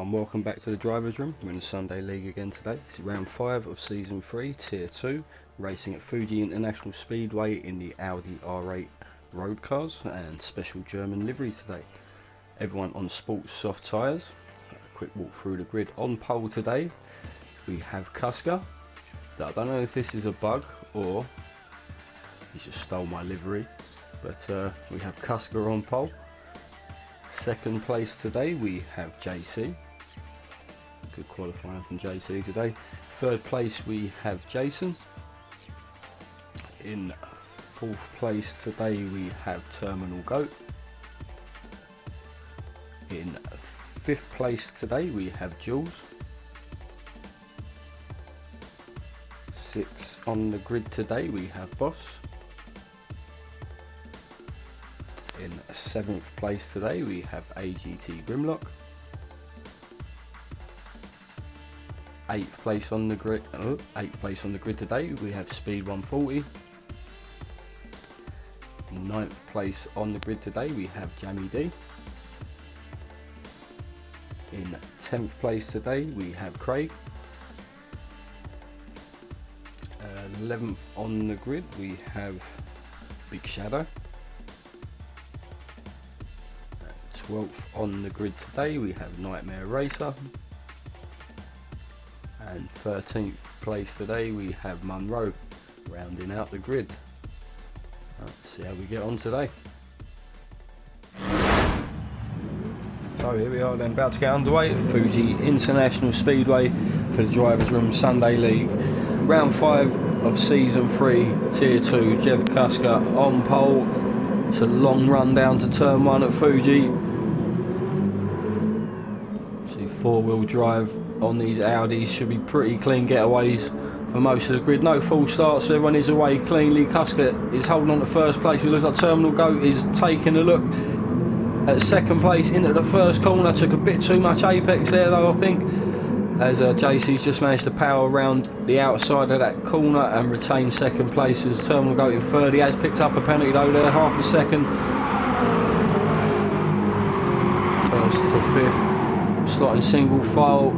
everyone, welcome back to the Drivers Room. We're in the Sunday League again today. It's round 5 of Season 3, Tier 2, racing at Fuji International Speedway in the Audi R8 road cars and special German livery today. Everyone on sports soft tyres. So a quick walk through the grid. On pole today we have Kuska. I don't know if this is a bug or he just stole my livery, but we have Kuska on pole. Second place today we have JC. Good qualifying from JC today. Third place we have Jason. In fourth place today we have Terminal Goat. In fifth place today we have Jules. Sixth on the grid today we have Boss. In 7th place today we have AGT Grimlock. 8th place on the grid. 8th place on the grid today we have Speed 140. 9th place on the grid today we have Jammy D. In 10th place today we have Craig. 11th on the grid we have Big Shadow. 12th on the grid today we have Nightmare Racer, and 13th place today we have Munro, rounding out the grid. Let's see how we get on today. So here we are then, about to get underway at Fuji International Speedway for the Drivers Room Sunday League. Round 5 of Season 3, Tier 2, Jeff Kuska on pole. It's a long run down to turn 1 at Fuji. Four-wheel drive on these Audis, should be pretty clean getaways for most of the grid. No false starts, so everyone is away cleanly. Kuska is holding on to first place. It looks like Terminal Goat is taking a look at second place into the first corner. Took a bit too much apex there though, I think, as JC's just managed to power around the outside of that corner and retain second place as Terminal Goat in third. He has picked up a penalty though there, half a second. First to fifth. Slotting single file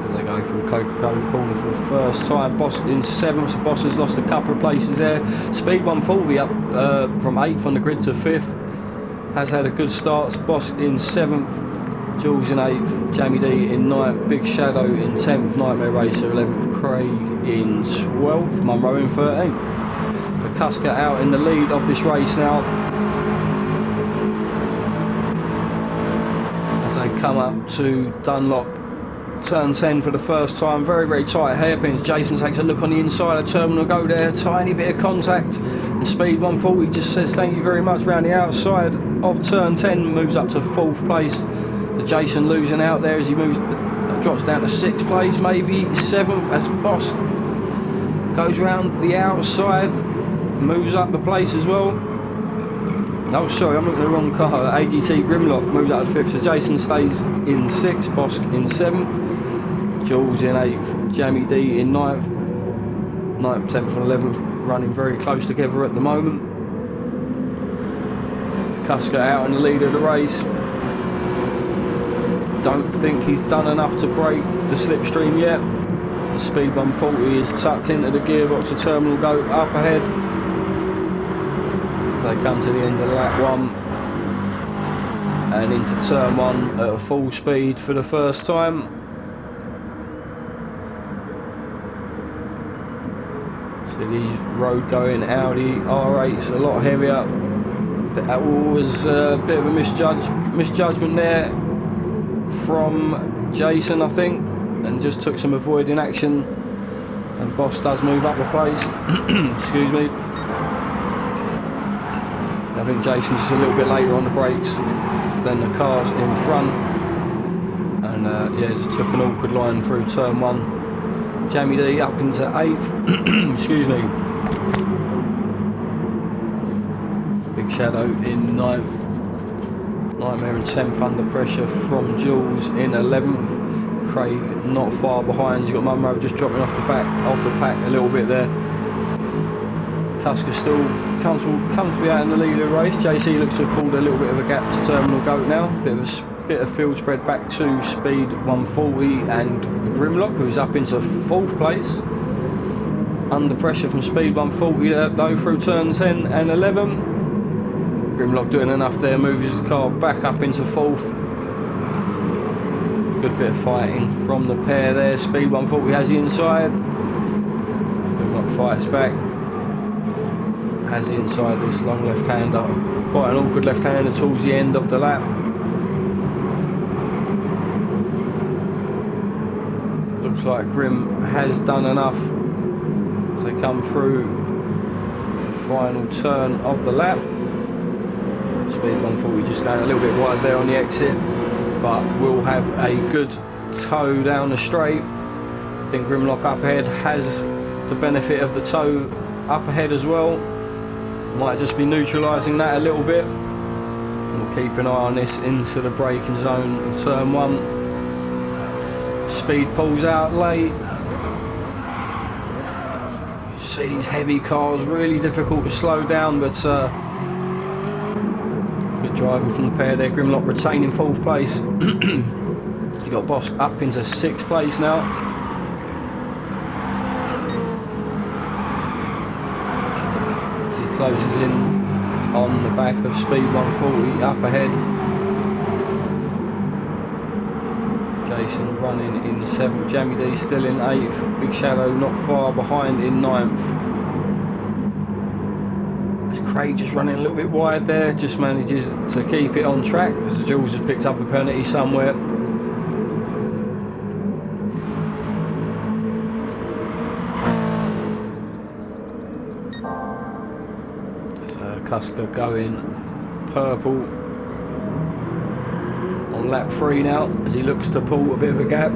as they go from Coca-Cola corner for the first time. Boss in 7th, so Boss has lost a couple of places there. Speed 140 up from 8th on the grid to 5th. Has had a good start. Boss in 7th, Jules in 8th, Jamie D in 9th, Big Shadow in 10th, Nightmare Racer 11th, Craig in 12th, Munro in 13th. But Kuska out in the lead of this race now. They come up to Dunlop turn 10 for the first time. Very tight hairpins. Jason takes a look on the inside of Terminal Go there, tiny bit of contact, and Speed 140 just says thank you very much round the outside of turn 10, moves up to 4th place. The Jason losing out there as he moves, drops down to 6th place, maybe 7th, as Boss goes round the outside, moves up the place as well. Oh sorry, I'm looking at the wrong car. AGT Grimlock moves out to 5th, so Jason stays in 6th, Bosch in 7th, Jules in 8th, Jamie D in 9th, 9th, 10th and 11th, running very close together at the moment. Kuska out in the lead of the race. Don't think he's done enough to break the slipstream yet. The Speed 140 is tucked into the gearbox of Terminal Goat up ahead. They come to the end of lap 1 and into turn 1 at a full speed for the first time. So these road going Audi R8s a lot heavier. That was a bit of a misjudgment there from Jason, I think, and just took some avoiding action, and Boss does move up the place. Excuse me. I think Jason's just a little bit later on the brakes than the cars in front, and yeah, just took an awkward line through turn 1. Jamie D up into 8th. Excuse me. Big Shadow in 9th, Nightmare in 10th under pressure from Jules in 11th. Craig not far behind. You've got Munro just dropping off the pack a little bit there. Kuska still comfortably out in the lead of the race. JC looks to have pulled a little bit of a gap to Terminal Goat now. Bit of a bit of field spread back to speed 140 and Grimlock, who's up into 4th place. Under pressure from speed 140 though through turn 10 and 11. Grimlock doing enough there, moves his car back up into 4th. Good bit of fighting from the pair there. Speed 140 has the inside. Grimlock fights back. Has the inside, this long left-hander. Quite an awkward left-hander towards the end of the lap. Looks like Grim has done enough as they come through the final turn of the lap. Speed 140 just going a little bit wide there on the exit, but will have a good tow down the straight. I think Grimlock up ahead has the benefit of the tow up ahead as well. Might just be neutralising that a little bit. We'll keep an eye on this into the braking zone of turn 1. Speed pulls out late. You see these heavy cars, really difficult to slow down, but good driving from the pair there. Grimlock retaining 4th place. You got Boss up into 6th place now. Closes in on the back of speed 140 up ahead. Jason running in 7th, Jamie D still in 8th, Big Shadow not far behind in 9th. As Craig just running a little bit wide there, just manages to keep it on track as Jules has picked up a penalty somewhere. Cusker going purple on lap 3 now as he looks to pull a bit of a gap.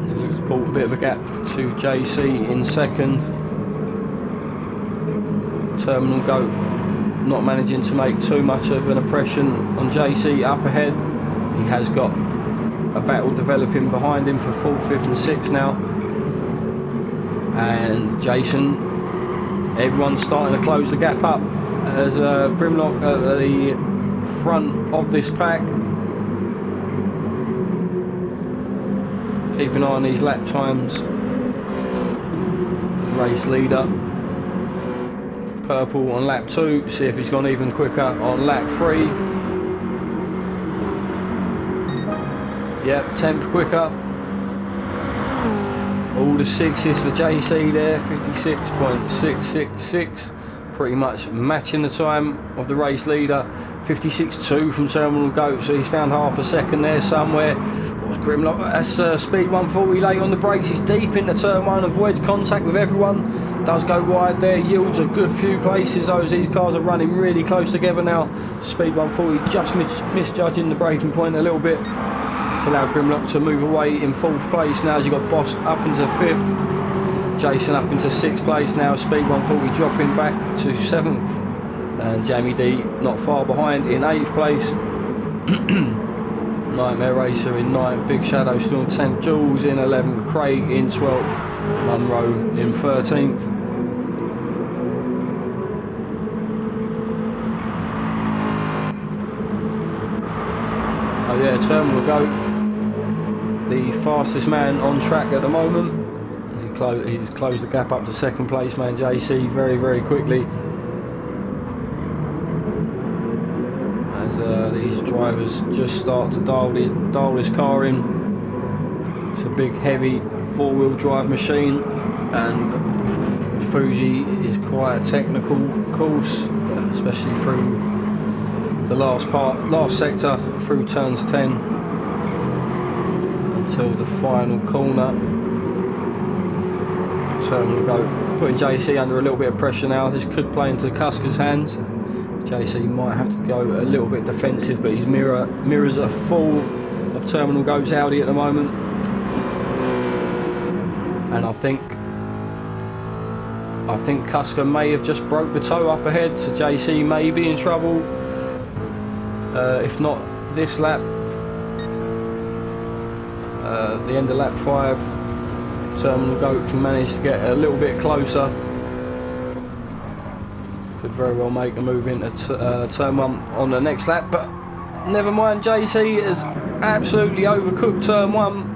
He looks to pull a bit of a gap to JC in 2nd. Terminal Goat not managing to make too much of an impression on JC up ahead. He has got a battle developing behind him for 4th, 5th and 6th now. And Jason, everyone's starting to close the gap up as Grimlock at the front of this pack. Keep an eye on these lap times. Race leader purple on lap 2, see if he's gone even quicker on lap 3. Yep, 10th quicker. All the 6s for JC there, 56.666, pretty much matching the time of the race leader. 56.2 from Terminal Goat, so he's found half a second there somewhere. Grimlock, that's speed 140 late on the brakes. He's deep into turn 1, avoids contact with everyone. Does go wide there, yields a good few places. These cars are running really close together now. Speed 140 just misjudging the braking point a little bit. It's allowed Grimlock to move away in 4th place now as you've got Boss up into 5th. Jason up into 6th place now. Speed 140 dropping back to 7th. And Jamie D not far behind in 8th place. Nightmare Racer in 9th, Big Shadow still in 10th, Jules in 11th, Craig in 12th, Munro in 13th. Oh yeah, Terminal Goat, the fastest man on track at the moment. As he's closed the gap up to 2nd place man JC very, very quickly. These drivers just start to dial this car in. It's a big heavy 4-wheel drive machine, and Fuji is quite a technical course, especially through the last sector through turns 10 until the final corner. Terminal Goat putting JC under a little bit of pressure now. This could play into Cusker's hands. JC might have to go a little bit defensive, but his mirrors are full of Terminal Goat's Audi at the moment. And I think Cusker may have just broke the toe up ahead, so JC may be in trouble. If not this lap, the end of lap 5, Terminal Goat can manage to get a little bit closer. Could very well make a move into turn 1 on the next lap, but never mind. JC has absolutely overcooked turn 1.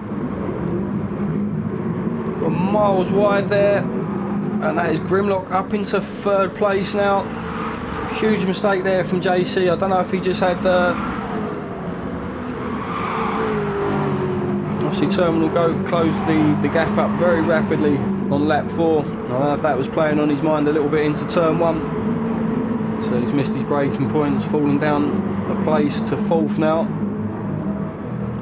Got miles wide there, and that is Grimlock up into 3rd place now. Huge mistake there from JC. I don't know if he just had obviously Terminal Goat closed the gap up very rapidly on lap 4. I don't know if that was playing on his mind a little bit into turn 1. So he's missed his braking points, fallen down a place to 4th now.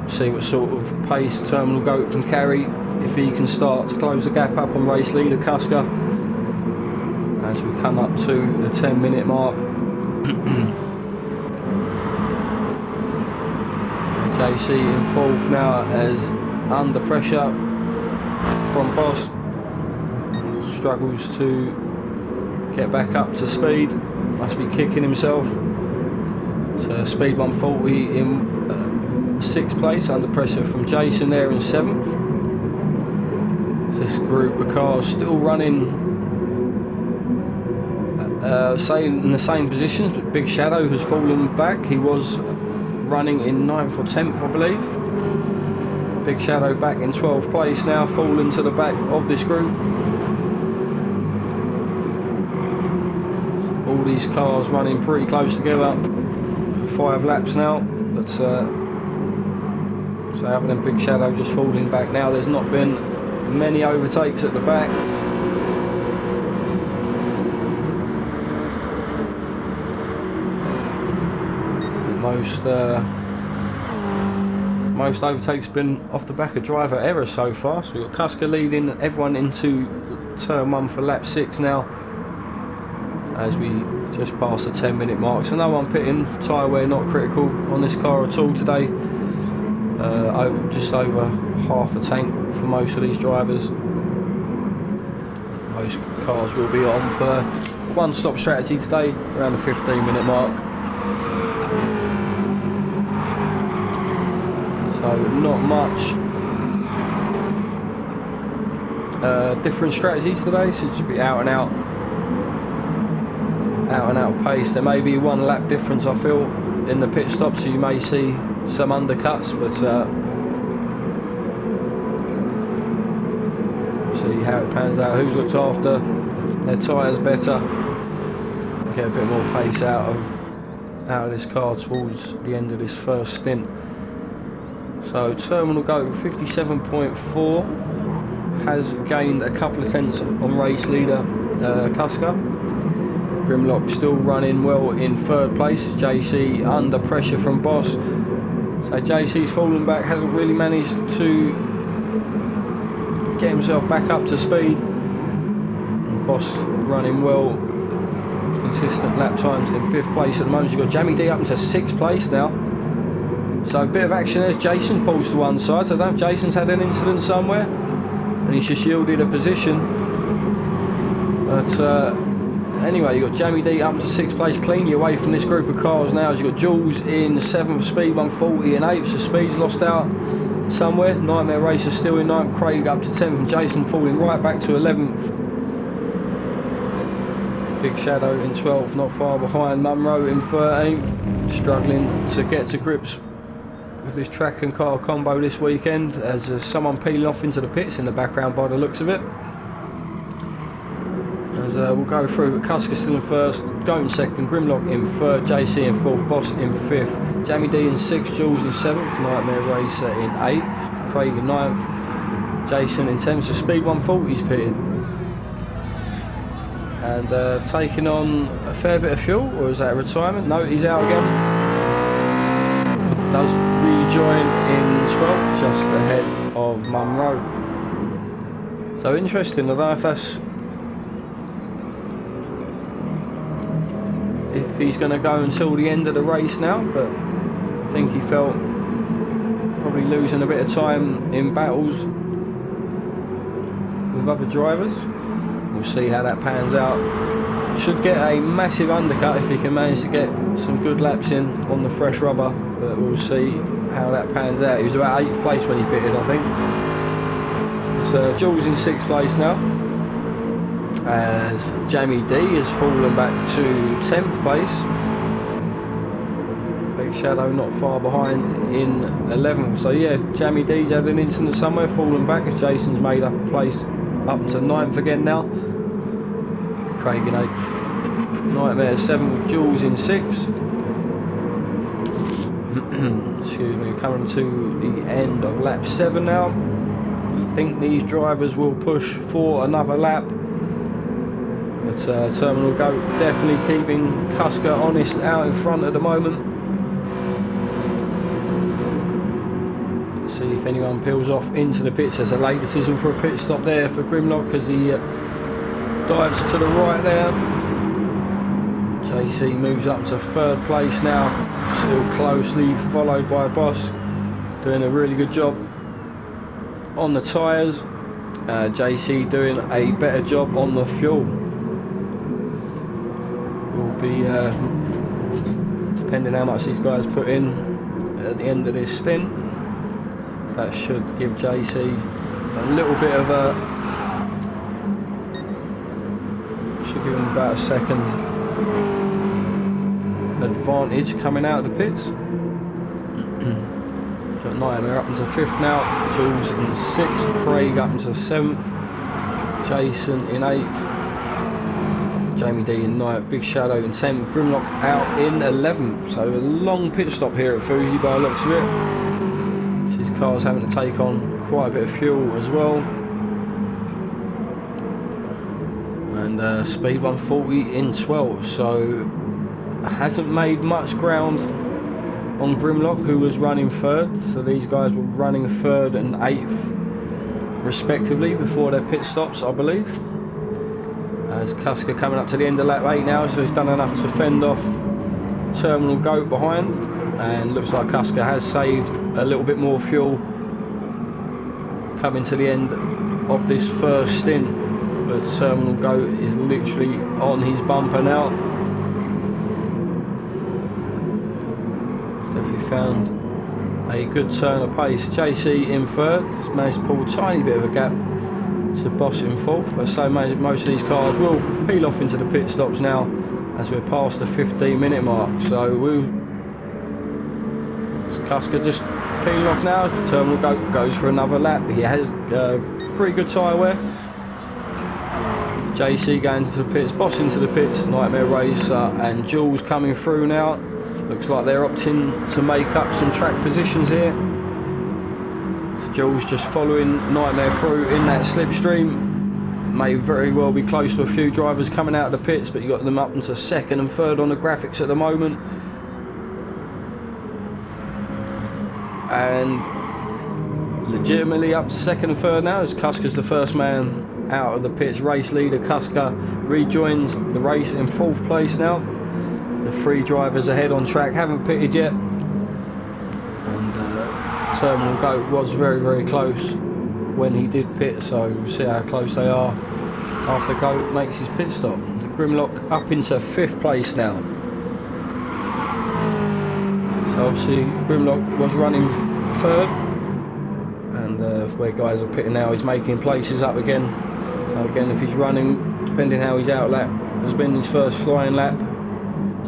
See what sort of pace Terminal Goat can carry if he can start to close the gap up on race leader Kuska as we come up to the 10-minute mark. JC in 4th now, as under pressure from Boss, struggles to get back up to speed, must be kicking himself. So speed 140 in 6th place, under pressure from Jason there in 7th. This group of cars still running in the same positions, but Big Shadow has fallen back. He was running in 9th or 10th, I believe. Big Shadow back in 12th place now, fallen to the back of this group. All these cars running pretty close together for 5 laps now, but so other than Big Shadow just falling back now, there's not been many overtakes at the back. Most overtakes have been off the back of driver error so far. So we've got Kuska leading everyone into turn 1 for lap 6 now, as we just passed the 10-minute mark. So no one pitting, tyre wear not critical on this car at all today. Just over half a tank for most of these drivers. Most cars will be on for one-stop strategy today around the 15-minute mark. So not much different strategies today, so it should be out and out pace. There may be 1 lap difference, I feel, in the pit stop, so you may see some undercuts, but see how it pans out, who's looked after their tyres better, get a bit more pace out of this car towards the end of this first stint. So Terminal Goat 57.4 has gained a couple of tenths on race leader Kuska. Grimlock still running well in 3rd place. JC under pressure from Boss. So JC's fallen back, hasn't really managed to get himself back up to speed. And Boss running well, consistent lap times in 5th place at the moment. You've got Jamie D up into 6th place now. So a bit of action there. Jason pulls to one side, so I don't know if Jason's had an incident somewhere and he's just yielded a position. But anyway, you've got Jamie D up to 6th place, cleanly away from this group of cars now. As you've got Jules in 7th, speed 140 in 8th, so speed's lost out somewhere. Nightmare Racer still in 9th, Craig up to 10th, and Jason falling right back to 11th. Big Shadow in 12th, not far behind. Munro in 13th, struggling to get to grips with this track and car combo this weekend, as there's someone peeling off into the pits in the background by the looks of it. As we'll go through, but Kuska still in 1st, Goat in 2nd, Grimlock in 3rd, JC in 4th, Boss in 5th, Jamie D in 6th, Jules in 7th, Nightmare Racer in 8th, Craig in 9th, Jason in 10th, so speed 140's pitted. And taking on a fair bit of fuel, or is that a retirement? No, he's out again. Does rejoin in 12th, just ahead of Munro. So interesting, I don't know if that's, if he's going to go until the end of the race now, but I think he felt probably losing a bit of time in battles with other drivers. We'll see how that pans out. Should get a massive undercut if he can manage to get some good laps in on the fresh rubber, but we'll see how that pans out. He was about 8th place when he pitted, I think. So Jules in 6th place now. as Jamie D has fallen back to 10th place. Big Shadow not far behind in 11th. So yeah, Jamie D's had an incident somewhere, fallen back as Jason's made up a place up to 9th again now. Craig in 8th. Nightmare 7th, Jules in 6th. Excuse me, coming to the end of lap 7 now. I think these drivers will push for another lap. But Terminal Goat definitely keeping Cusker honest out in front at the moment. See if anyone peels off into the pits. There's a late decision for a pit stop there for Grimlock as he dives to the right there. JC moves up to 3rd place now, still closely followed by Boss, doing a really good job on the tyres. JC doing a better job on the fuel. Will be depending how much these guys put in at the end of this stint. That should give JC a little bit of a, should give him about a second advantage coming out of the pits. Got Nightmare up into 5th now, Jules in 6th, Craig up into 7th, Jason in 8th, Jamie D in 9th, Big Shadow in 10th, Grimlock out in 11th. So a long pit stop here at Fuji by the looks of it. His car's having to take on quite a bit of fuel as well. And speed 140 in 12th, so hasn't made much ground on Grimlock, who was running 3rd. So these guys were running 3rd and 8th respectively before their pit stops, I believe. As Cusker coming up to the end of lap 8 now, so he's done enough to fend off Terminal Goat behind, and looks like Cusker has saved a little bit more fuel coming to the end of this first stint, but Terminal Goat is literally on his bumper now. Definitely found a good turn of pace. JC in 3rd, has managed to pull a tiny bit of a gap to Boss in 4th, but so most of these cars will peel off into the pit stops now as we're past the 15-minute mark. So Cusker just peeling off now. Terminal Goat goes for another lap. He has pretty good tyre wear. JC going into the pits, Boss into the pits, Nightmare Racer and Jules coming through now. Looks like they're opting to make up some track positions here. So Jules just following Nightmare through in that slipstream. May very well be close to a few drivers coming out of the pits, but you got them up into 2nd and 3rd on the graphics at the moment. And legitimately up to 2nd and 3rd now, as Cusker's the first man out of the pits. Race leader Cusker rejoins the race in 4th place now. The 3 drivers ahead on track haven't pitted yet, and Terminal Goat was very close when he did pit, so we'll see how close they are after Goat makes his pit stop. The Grimlock up into 5th place now. So obviously Grimlock was running 3rd, and where guys are pitting now, he's making places up again. So again, if he's running, depending how his out lap has been his first flying lap,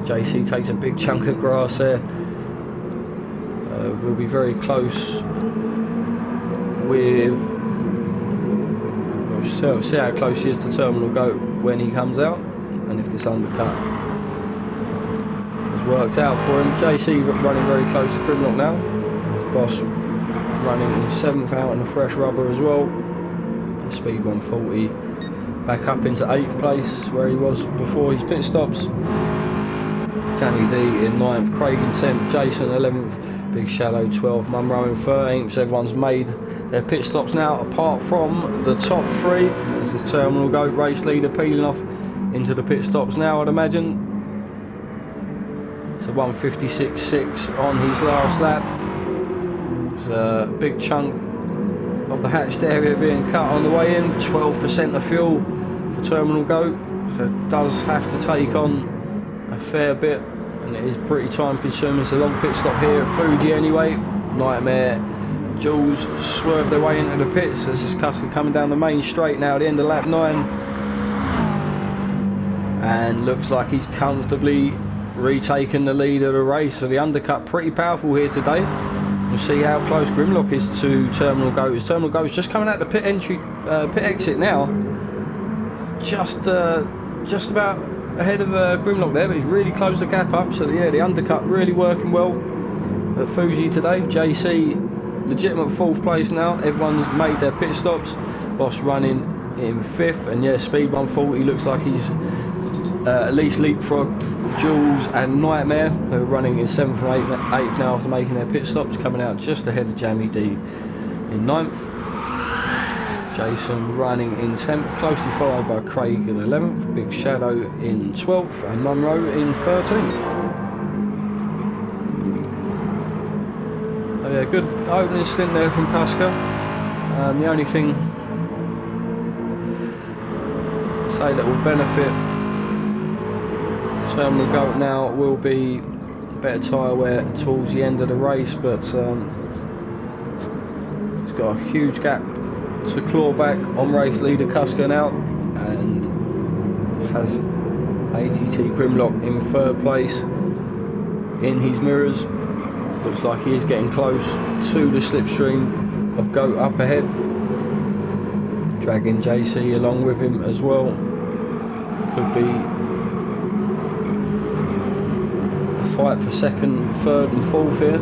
JC takes a big chunk of grass there. Will be very close with, we'll see how close he is to Terminal Goat when he comes out, and if this undercut has worked out for him. JC running very close to Grimlock now. His Boss running in 7th out in the fresh rubber as well. Speed 140, back up into 8th place where he was before his pit stops. Jamie D in 9th, Craig in 10th, Jason 11th, Big Shadow 12th, Munro in 13th. So everyone's made their pit stops now apart from the top 3. This is Terminal Goat, race leader, peeling off into the pit stops now, I'd imagine. So 156.6 on his last lap. It's a big chunk of the hatched area being cut on the way in. 12% of fuel for Terminal Goat, so it does have to take on a fair bit, and it is pretty time consuming. It's a long pit stop here at Fuji anyway. Nightmare, Jules swerve their way into the pits as this Cusker coming down the main straight now at the end of lap 9. and looks like he's comfortably retaken the lead of the race. So the undercut pretty powerful here today. We'll see how close Grimlock is to Terminal Goats. Terminal Goats just coming out the pit exit now, just about ahead of Grimlock there, but he's really closed the gap up. So yeah, the undercut really working well at Fuji today. JC legitimate 4th place now. Everyone's made their pit stops. Boss running in 5th, and yeah, Speed 140 looks like he's at least leapfrogged Jules and Nightmare, who are running in 7th and 8th now after making their pit stops, coming out just ahead of Jamie D in 9th. Jason running in 10th, closely followed by Craig in 11th, Big Shadow in 12th, and Munro in 13th. Oh yeah, good opening stint there from Cusker. The only thing say that will benefit Terminal Goat now will be better tyre wear towards the end of the race, but it's got a huge gap to claw back on race leader Cusker now, and has AGT Grimlock in 3rd place in his mirrors. Looks like he is getting close to the slipstream of Goat up ahead, dragging JC along with him as well. Could be fight for 2nd, 3rd and 4th here.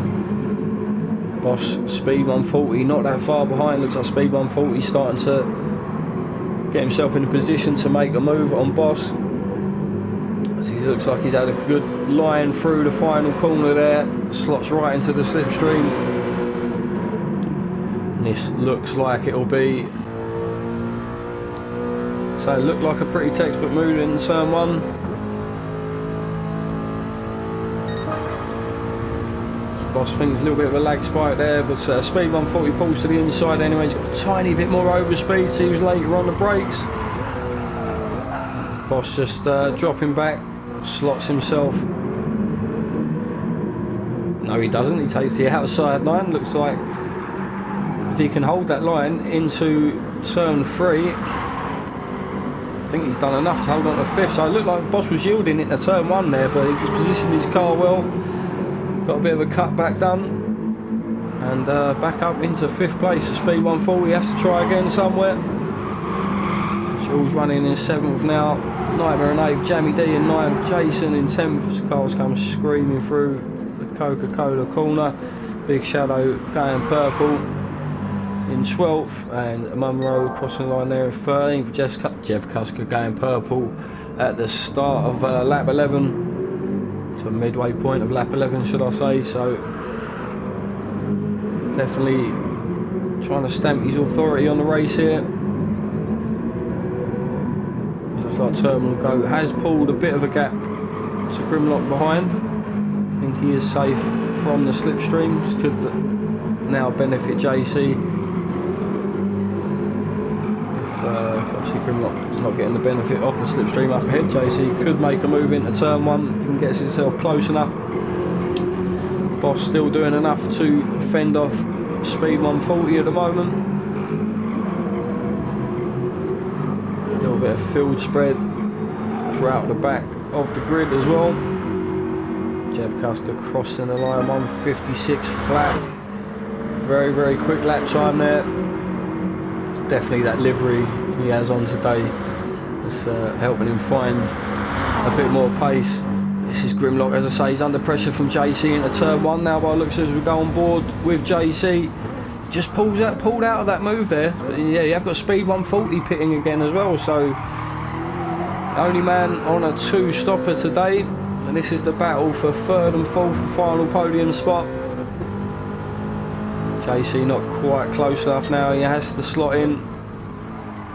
Boss Speed 140 not that far behind. Looks like Speed 140 starting to get himself in a position to make a move on Boss, as he looks like he's had a good line through the final corner there, slots right into the slipstream, and this looks like it'll be, so it looked like a pretty textbook move in turn 1. Boss thinks a little bit of a lag spike there, but Speed 140 pulls to the inside anyway. He's got a tiny bit more overspeed to use later on the brakes. Boss just dropping back, slots himself. No, he doesn't. He takes the outside line. Looks like if he can hold that line into turn 3, I think he's done enough to hold on to 5th. So it looked like Boss was yielding into turn 1 there, but he just positioned his car well. Got a bit of a cut back done, and back up into 5th place. The Speed 140 has to try again somewhere. Jules running in 7th now, Nightmare in 8th, Jamie D in 9th, Jason in 10th. Cars come screaming through the Coca-Cola corner. Big Shadow going purple in 12th, and Munro crossing the line there in 13th. Jeff Cusker going purple at the start of lap 11. To a midway point of lap 11, should I say. So definitely trying to stamp his authority on the race here. Looks like Terminal Goat has pulled a bit of a gap to Grimlock behind. I think he is safe from the slipstreams. Could now benefit JC. Obviously Grimlock's not getting the benefit of the slipstream up ahead. JC could make a move into turn 1 if he can get himself close enough. Boss still doing enough to fend off Speed 140 at the moment. A little bit of field spread throughout the back of the grid as well. Jeff Cusker crossing the line, 156 flat. Very, very quick lap time there. Definitely that livery he has on today is helping him find a bit more pace. This is Grimlock, as I say, he's under pressure from JC into turn 1 now. By the looks as we go on board with JC, he just pulled out of that move there. But yeah, you have got Speed 140 pitting again as well, so only man on a 2-stopper today, and this is the battle for 3rd and 4th, the final podium spot. JC not quite close enough now, he has to slot in.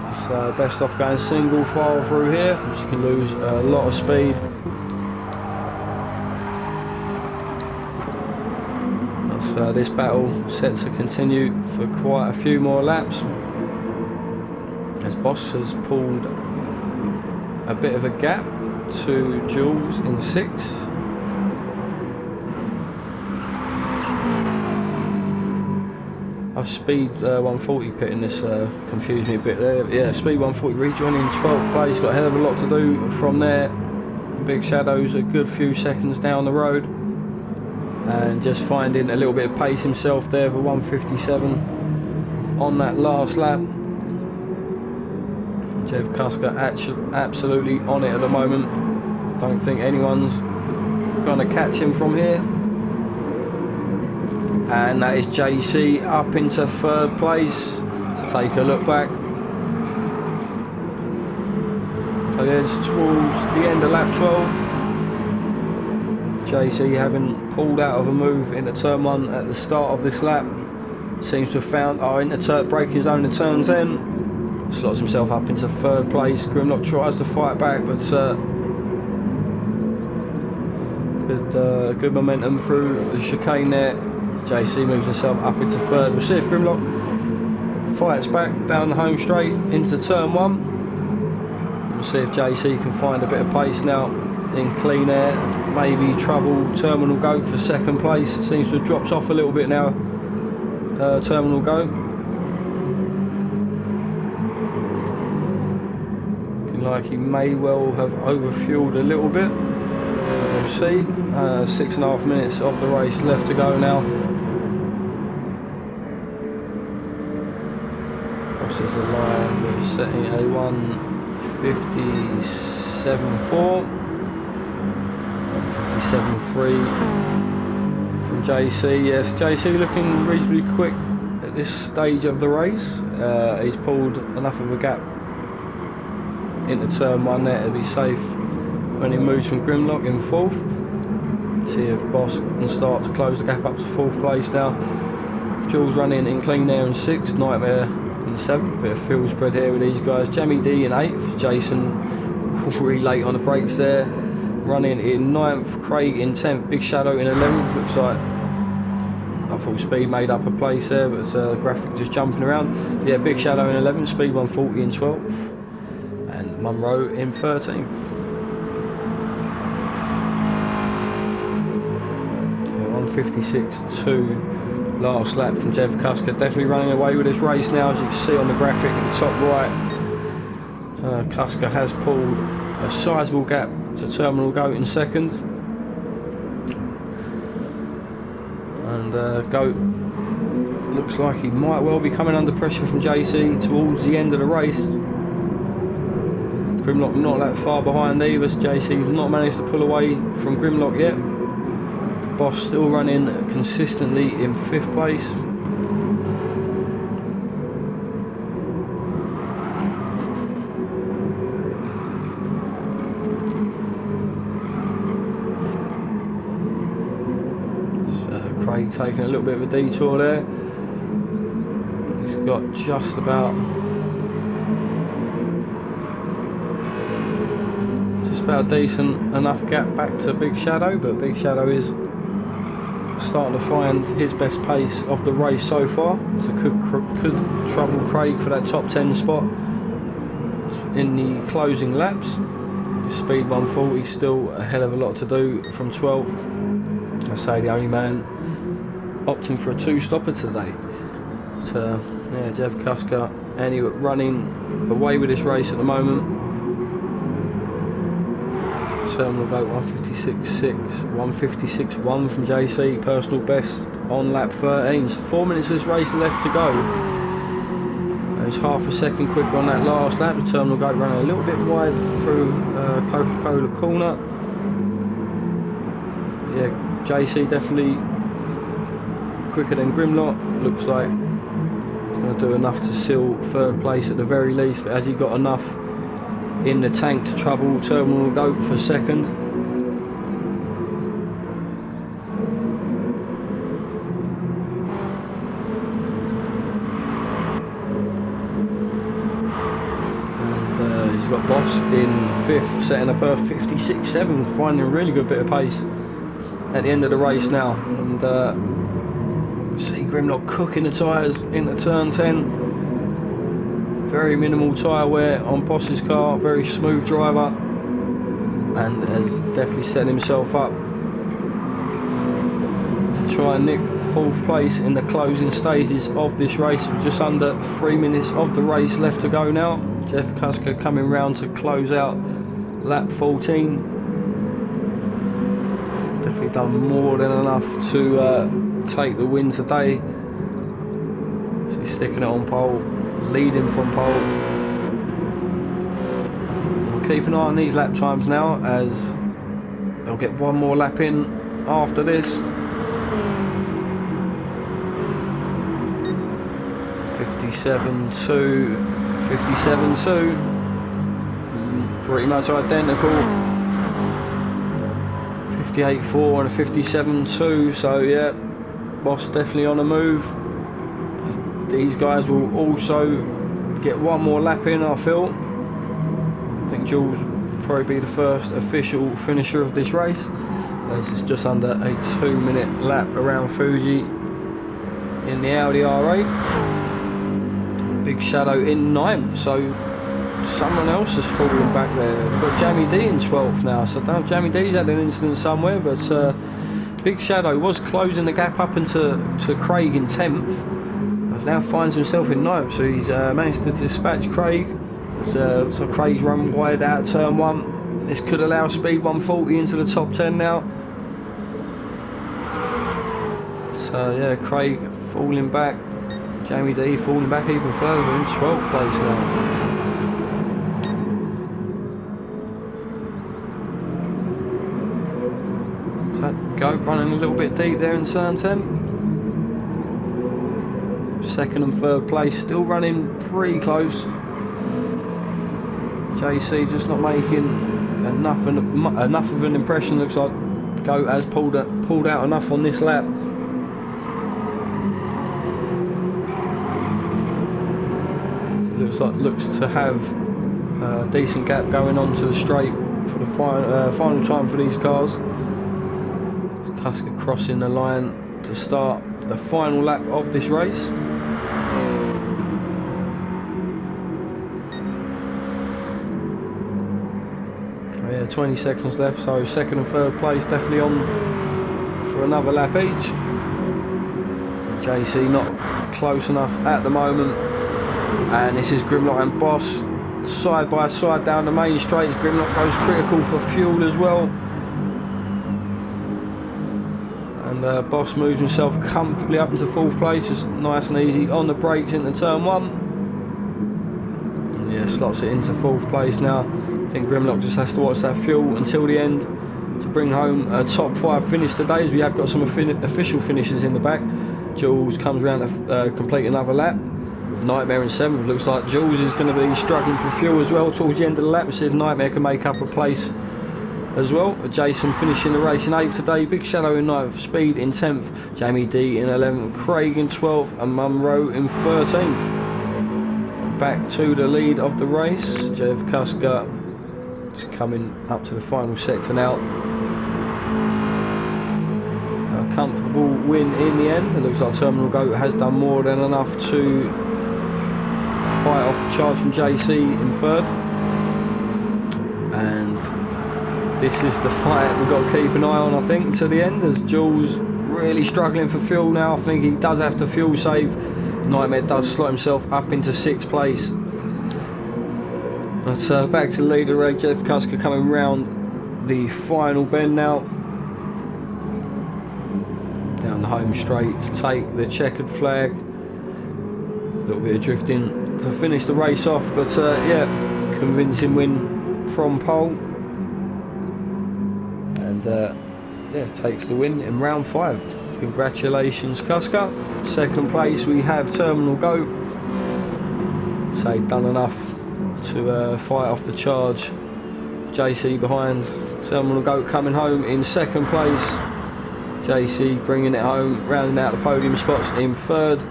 It's best off going single file through here, which can lose a lot of speed. This battle set to continue for quite a few more laps, as Boss has pulled a bit of a gap to Jules in 6th. Speed 140 pitting this confused me a bit there. Yeah, Speed 140 rejoining 12th place. Got a hell of a lot to do from there. Big Shadow's a good few seconds down the road, and just finding a little bit of pace himself there for 157 on that last lap. Jeff Kuska absolutely on it at the moment. Don't think anyone's gonna catch him from here. And that is JC up into 3rd place. Let's take a look back. So there's towards the end of lap 12. JC, having pulled out of a move into turn 1 at the start of this lap, seems to have found into braking zone in turn 10. Slots himself up into 3rd place. Grimlock tries to fight back, but good momentum through the chicane there. JC moves himself up into 3rd. We'll see if Grimlock fights back down the home straight into turn 1. We'll see if JC can find a bit of pace now in clean air. Maybe trouble Terminal Goat for 2nd place. Seems to have dropped off a little bit now. Terminal Goat. Looking like he may well have overfueled a little bit. We'll see. 6.5 minutes of the race left to go now. Crosses the line, we're setting a 1:57.4, 1:57.3 from JC. Yes, JC looking reasonably quick at this stage of the race. He's pulled enough of a gap into turn 1 there to be safe when he moves from Grimlock in 4th. See if Boss can start to close the gap up to 4th place now. Jules running in clean air in 6th, Nightmare in 7th. Bit of field spread here with these guys. Jamie D in 8th, Jason really late on the brakes there. Running in 9th, Craig in 10th, Big Shadow in 11th. Looks like I thought Speed made up a place there, but graphic just jumping around. Yeah, Big Shadow in 11th, Speed 140 in 12th, and Munro in 13th. 1:56.2 last lap from Jeff Kuska. Definitely running away with this race now, as you can see on the graphic at the top right. Kuska has pulled a sizable gap to Terminal Goat in 2nd, and Goat looks like he might well be coming under pressure from JC towards the end of the race. Grimlock not that far behind either. JC's not managed to pull away from Grimlock yet. Boss still running consistently in 5th place. Craig taking a little bit of a detour there. He's got just about a decent enough gap back to Big Shadow, but Big Shadow is starting to find his best pace of the race so far, so could trouble Craig for that top 10 spot in the closing laps. Speed 140, still a hell of a lot to do from 12th. I say the only man opting for a 2-stopper today. So yeah, Jeff Kuska running away with this race at the moment. Terminal Goat 1:56.6, 1:56.1 from JC, personal best on lap 13. So 4 minutes of this race left to go. There's half a second quicker on that last lap. The Terminal Goat running a little bit wide through Coca-Cola corner. Yeah, JC definitely quicker than Grimlock. Looks like he's going to do enough to seal 3rd place at the very least, but has he got enough in the tank to trouble Terminal Goat for 2nd? And he's got Boss in 5th, setting up a 56.7, finding a really good bit of pace at the end of the race now. And see Grimlock cooking the tyres into turn 10. Very minimal tyre wear on Boss's car, very smooth driver, and has definitely set himself up to try and nick 4th place in the closing stages of this race. Just under 3 minutes of the race left to go now. Jeff Cusker coming round to close out lap 14. Definitely done more than enough to take the win today. So he's sticking it on pole, leading from pole. We'll keep an eye on these lap times now, as they'll get one more lap in after this. 57.2, 57.2, pretty much identical. 58.4 and a 57.2, so yeah, Boss definitely on the move. These guys will also get one more lap in, I feel. I think Jules will probably be the first official finisher of this race. This is just under a 2-minute lap around Fuji in the Audi R8. Big Shadow in 9th, so someone else has fallen back there. We've got Jamie D in 12th now, so I don't know if Jamie D's had an incident somewhere, but Big Shadow was closing the gap up into Craig in 10th. Now finds himself in 9th, so he's managed to dispatch Craig. So Craig's run wide out of turn 1. This could allow Speed 140 into the top 10 now. So yeah, Craig falling back, Jamie D falling back even further in 12th place now. So that goat running a little bit deep there in turn 10. Second and third place still running pretty close. JC just not making enough of an impression. Looks like Goat has pulled out enough on this lap. So looks to have a decent gap going on to the straight for the final time for these cars. Cusker crossing the line to start the final lap of this race. Yeah, 20 seconds left, so second and third place definitely on for another lap each. JC not close enough at the moment, and this is Grimlock and Boss side by side down the main straight. Grimlock goes critical for fuel as well, and Boss moves himself comfortably up into 4th place, just nice and easy on the brakes into turn 1. And yeah, slots it into 4th place now. I think Grimlock just has to watch that fuel until the end to bring home a top 5 finish today, as we have got some official finishes in the back. Jules comes around to complete another lap. Nightmare in 7th. Looks like Jules is going to be struggling for fuel as well towards the end of the lap. We said Nightmare can make up a place as well. Jason finishing the race in 8th today. Big Shadow in 9th. Speed in 10th. Jamie D in 11th. Craig in 12th. And Munro in 13th. Back to the lead of the race. Jeff Cusker just coming up to the final sector now. A comfortable win in the end. It looks like Terminal Goat has done more than enough to fight off the charge from JC in 3rd. And this is the fight we've got to keep an eye on, I think, to the end, as Jules really struggling for fuel now. I think he does have to fuel save. Nightmare does slot himself up into 6th place. But back to the leader, Jeff Cusker coming round the final bend now. Down the home straight to take the checkered flag. A little bit of drifting to finish the race off, but yeah, convincing win from pole. And yeah, takes the win in round 5. Congratulations, Cusker. 2nd place we have Terminal Goat. So done enough to fight off the charge. JC behind. Terminal Goat coming home in 2nd place. JC bringing it home, rounding out the podium spots in 3rd.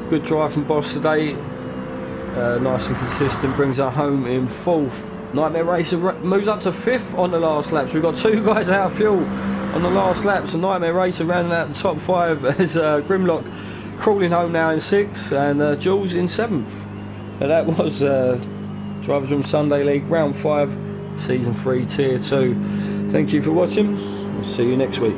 Good drive from Boss today. Nice and consistent, brings her home in 4th. Nightmare Racer moves up to 5th on the last lap. So we've got 2 guys out of fuel on the last lap. So Nightmare Racer rounding out the top 5 as Grimlock crawling home now in 6th, and Jules in 7th. So that was Drivers Room Sunday League Round 5 Season 3 Tier 2. Thank you for watching. I'll see you next week.